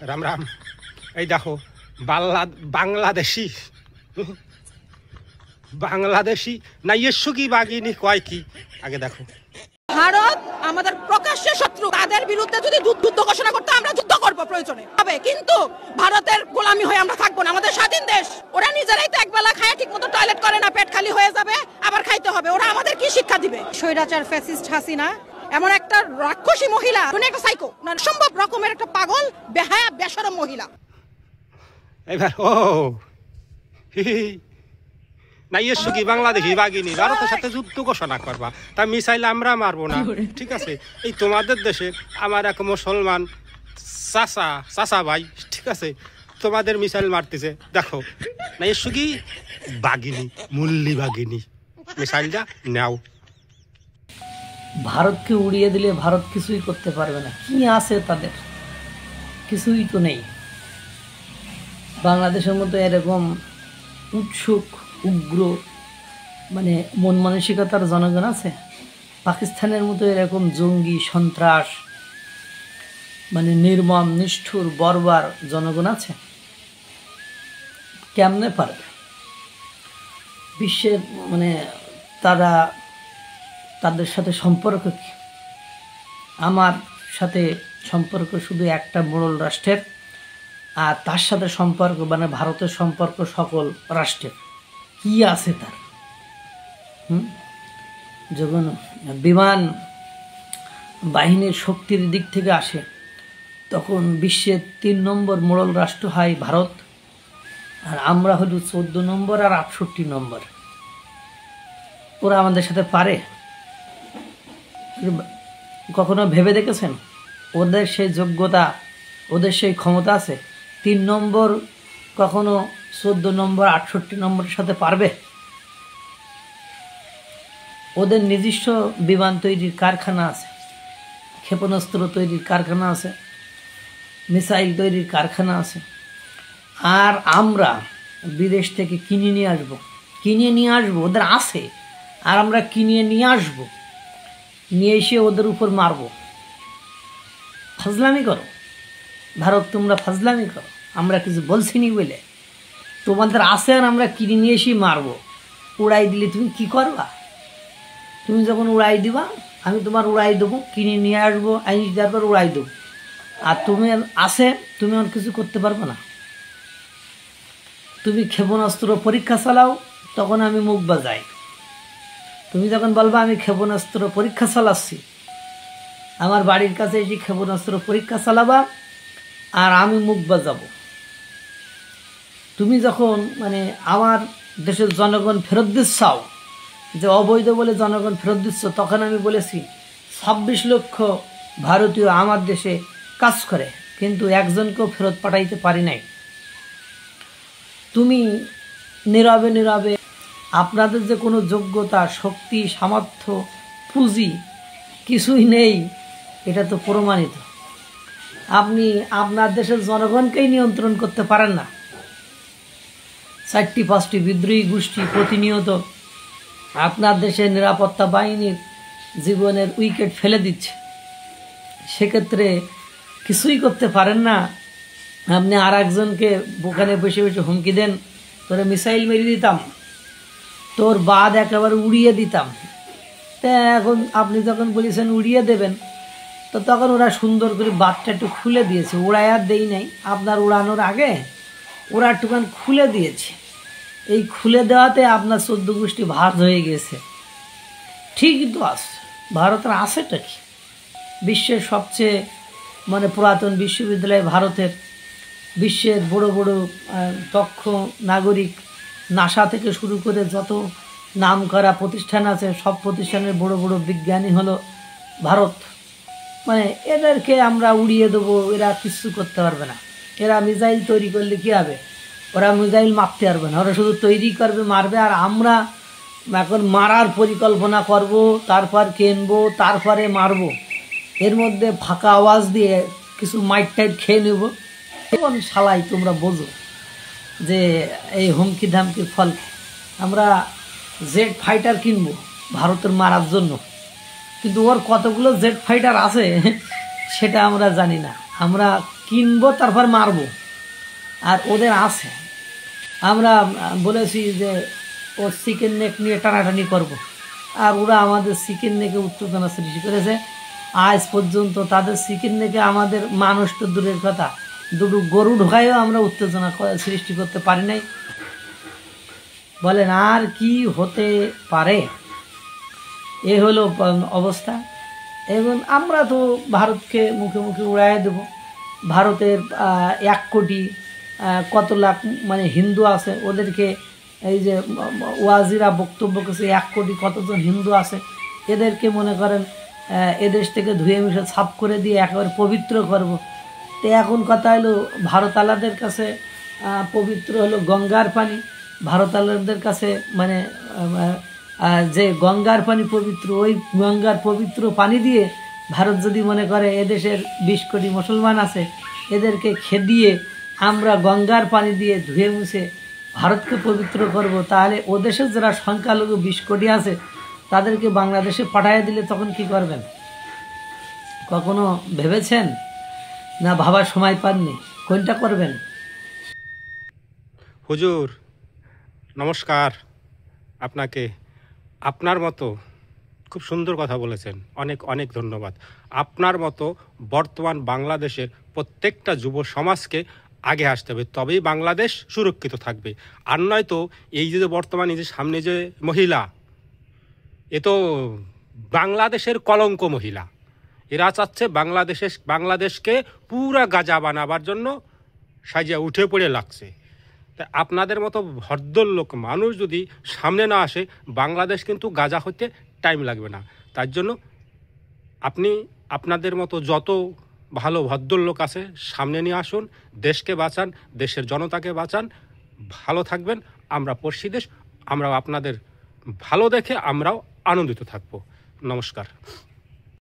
রাম রাম। এই দেখো বাংলাদেশি বাংলাদেশি না ইয়েসুকি বাগিনী কয় কি আগে দেখো। ভারত আমাদের প্রকাশ্য শত্রু, তাদের বিরুদ্ধে যদি যুদ্ধ ঘোষণা করতে আমরা যুদ্ধ করব প্রয়োজনে হবে, কিন্তু ভারতের গোলামি হয়ে আমরা থাকবো না। আমাদের স্বাধীন দেশ, ওরা নিজেরাই তো একবেলা খায়, ঠিক মতো টয়লেট করে না, পেট খালি হয়ে যাবে, আবার খাইতে হবে। ওরা আমাদের কি শিক্ষা দিবে? স্বৈরাচার ফ্যাসিস্ট হাসিনা এমন একটা রাক্ষসী মহিলা, উনি একটা সাইকো, সম্ভব রকমের একটা পাগল বেহায়া বেশরম মহিলা। এবার ও না ইয়েসুকি বাংলাদেশি বাগিনী ভারতের সাথে যুদ্ধ ঘোষণা করবা, তা মিসাইল আমরা মারবো না, ঠিক আছে? এই তোমাদের দেশে আমার এক মুসলমান চাচা ভাই, ঠিক আছে, তোমাদের মিসাইল মারতেছে, দেখো না ইয়েসুকি বাগিনী মুল্লি বাগিনী মিসাইলটা নাও। ভারতকে উড়িয়ে দিলে ভারত কিছুই করতে পারবে না। কি আছে তাদের? কিছুই তো নেই। বাংলাদেশের মতো এরকম উৎসুক উগ্র মানে মন মানসিকতার জনগণ আছে? পাকিস্তানের মতো এরকম জঙ্গি সন্ত্রাস মানে নির্মম নিষ্ঠুর বর্বর জনগণ আছে? কেমনে পারবে? বিশ্বের মানে তাদের সাথে সম্পর্ক কি? আমার সাথে সম্পর্ক শুধু একটা মোড়ল রাষ্ট্রের, আর তার সাথে সম্পর্ক মানে ভারতের সম্পর্ক সকল রাষ্ট্রের। কি আছে তার? যখন বিমান বাহিনীর শক্তির দিক থেকে আসে তখন বিশ্বের ৩ নম্বর মোড়ল রাষ্ট্র হয় ভারত, আর আমরা হলো 14 নম্বর আর 68 নম্বর। ওরা আমাদের সাথে পারে? কখনো ভেবে দেখেছেন ওদের সেই যোগ্যতা, ওদের সেই ক্ষমতা আছে? 3 নম্বর কখনো 14 নম্বর 68 নম্বরের সাথে পারবে? ওদের নিজস্ব বিমান তৈরির কারখানা আছে, ক্ষেপণাস্ত্র তৈরির কারখানা আছে, মিসাইল তৈরির কারখানা আছে, আর আমরা বিদেশ থেকে কিনে নিয়ে আসবো। ওদের আছে, আর আমরা কিনে নিয়ে আসবো, নিয়ে এসে ওদের উপর মারবো। ফাজলামি করো ভারত, তোমরা ফাজলামি করো। আমরা কিছু বলছি নি বলে তোমাদের আছে, আর আমরা কিনে নিয়ে এসে মারবো। উড়াই দিলে তুমি কি করবা? তুমি যখন উড়াই দিবা আমি তোমার উড়াই দেবো, কিনে নিয়ে আসবো, আইন দেওয়ার পর উড়াই দেবো। আর তুমি আছে, তুমি আর কিছু করতে পারবে না। তুমি ক্ষেপণাস্ত্র পরীক্ষা চালাও, তখন আমি মুখ বাজাই। তুমি যখন বলবা আমি ক্ষেপণাস্ত্র পরীক্ষা চালাচ্ছি, আমার বাড়ির কাছে এসে ক্ষেপণাস্ত্র পরীক্ষা চালাবা, আর আমি মুখ বাজাবো। তুমি যখন মানে আমার দেশের জনগণ ফেরত দিচ্ছাও, যে অবৈধ বলে জনগণ ফেরত দিচ্ছ, তখন আমি বলেছি 26 লক্ষ ভারতীয় আমার দেশে কাজ করে, কিন্তু একজনকেও ফেরত পাঠাইতে পারি নাই। তুমি নীরবে আপনাদের যে কোনো যোগ্যতা, শক্তি, সামর্থ্য, পুঁজি কিছুই নেই, এটা তো প্রমাণিত। আপনি আপনার দেশের জনগণকেই নিয়ন্ত্রণ করতে পারেন না। 4টি-5টি বিদ্রোহী গোষ্ঠী প্রতিনিয়ত আপনার দেশের নিরাপত্তা বাহিনীর জীবনের উইকেট ফেলে দিচ্ছে। সেক্ষেত্রে কিছুই করতে পারেন না। আপনি আর একজনকে ওখানে বসে বসে হুমকি দেন, তোরে মিসাইল মেরে দিতাম, তোর বাদ একেবারে উড়িয়ে দিতাম। তা এখন আপনি যখন বলেছেন উড়িয়ে দেবেন, তো তখন ওরা সুন্দর করে বাদটা একটু খুলে দিয়েছে। উড়াই আর দেই নাই, আপনার উড়ানোর আগে ওরা একটুখানি খুলে দিয়েছে। এই খুলে দেওয়াতে আপনার 14 গোষ্ঠী ভাঁজ হয়ে গেছে। ঠিকই তো আছে, ভারতের আছেটা কি? বিশ্বের সবচেয়ে মানে পুরাতন বিশ্ববিদ্যালয় ভারতের, বিশ্বের বড় বড় দক্ষ নাগরিক, নাসা থেকে শুরু করে যত নাম করা প্রতিষ্ঠান আছে, সব প্রতিষ্ঠানের বড় বড় বিজ্ঞানী হলো ভারত। মানে এদেরকে আমরা উড়িয়ে দেবো, এরা কিছু করতে পারবে না। এরা মিসাইল তৈরি করলে কী হবে? ওরা মিসাইল মারতে পারবে না, ওরা শুধু তৈরি করবে, মারবে। আর আমরা এখন মারার পরিকল্পনা করব, তারপর কিনবো, তারপরে মারব। এর মধ্যে ফাঁকা আওয়াজ দিয়ে কিছু মাইট টাইট খেয়ে নেব। এখন শালাই তোমরা বোঝো যে এই হুমকি ধামকির ফল। আমরা জেট ফাইটার কিনবো ভারতের মারার জন্য, কিন্তু ওর কতগুলো জেট ফাইটার আছে সেটা আমরা জানি না। আমরা কিনবো তারপর মারবো। আর ওদের আছে, আমরা বলেছি যে ও চিকেন নেক নিয়ে টানাটানি করব। আর ওরা আমাদের চিকেন নেকে উত্তেজনা সৃষ্টি করেছে। আজ পর্যন্ত তাদের চিকেন নেকে আমাদের মানুষ তো দূরের কথা, দুটো গরু ঢোকায়ও আমরা উত্তেজনা সৃষ্টি করতে পারি নাই। বলেন আর কি হতে পারে? এ হলো অবস্থা। এবং আমরা তো ভারতকে মুখে মুখে উড়াই দেব। ভারতের 1 কোটি কত লাখ মানে হিন্দু আছে, ওদেরকে এই যে ওয়াজিরা বক্তব্য করছে 1 কোটি কতজন হিন্দু আছে, এদেরকে মনে করেন এদেশ থেকে ধুয়ে মিশে ছাপ করে দিয়ে একেবারে পবিত্র করব। তো এখন কথা হলো ভারতালাদের কাছে পবিত্র হলো গঙ্গার পানি। ভারতালাদের কাছে মানে যে গঙ্গার পানি পবিত্র, ওই গঙ্গার পবিত্র পানি দিয়ে ভারত যদি মনে করে এদেশের 20 কোটি মুসলমান আছে, এদেরকে খেদিয়ে আমরা গঙ্গার পানি দিয়ে ধুয়ে মুছে ভারতকে পবিত্র করব, তাহলে ওদেশের যারা সংখ্যালঘু 20 কোটি আছে তাদেরকে বাংলাদেশে পাঠিয়ে দিলে তখন কি করবেন? কখনো ভেবেছেন? না ভাবার সময় পাননি? কোনটা করবেন? হুজুর নমস্কার আপনাকে। আপনার মতো খুব সুন্দর কথা বলেছেন, অনেক অনেক ধন্যবাদ। আপনার মতো বর্তমান বাংলাদেশের প্রত্যেকটা যুব সমাজকে আগে আসতে হবে, তবেই বাংলাদেশ সুরক্ষিত থাকবে। আর নয়তো এই যে বর্তমানে যে সামনে যে মহিলা, এ তো বাংলাদেশের কলঙ্ক মহিলা। এরা চাচ্ছে বাংলাদেশকে পুরা গাজা বানাবার জন্য সাজিয়া উঠে পড়ে লাগছে। তা আপনাদের মতো ভদ্রলোক মানুষ যদি সামনে না আসে, বাংলাদেশ কিন্তু গাজা হতে টাইম লাগবে না। তার জন্য আপনাদের মতো যত ভালো ভদ্রলোক আছে সামনে নিয়ে আসুন, দেশকে বাঁচান, দেশের জনতাকে বাঁচান। ভালো থাকবেন। আমরা পড়শি দেশ, আমরাও আপনাদের ভালো দেখে আমরাও আনন্দিত থাকব। নমস্কার।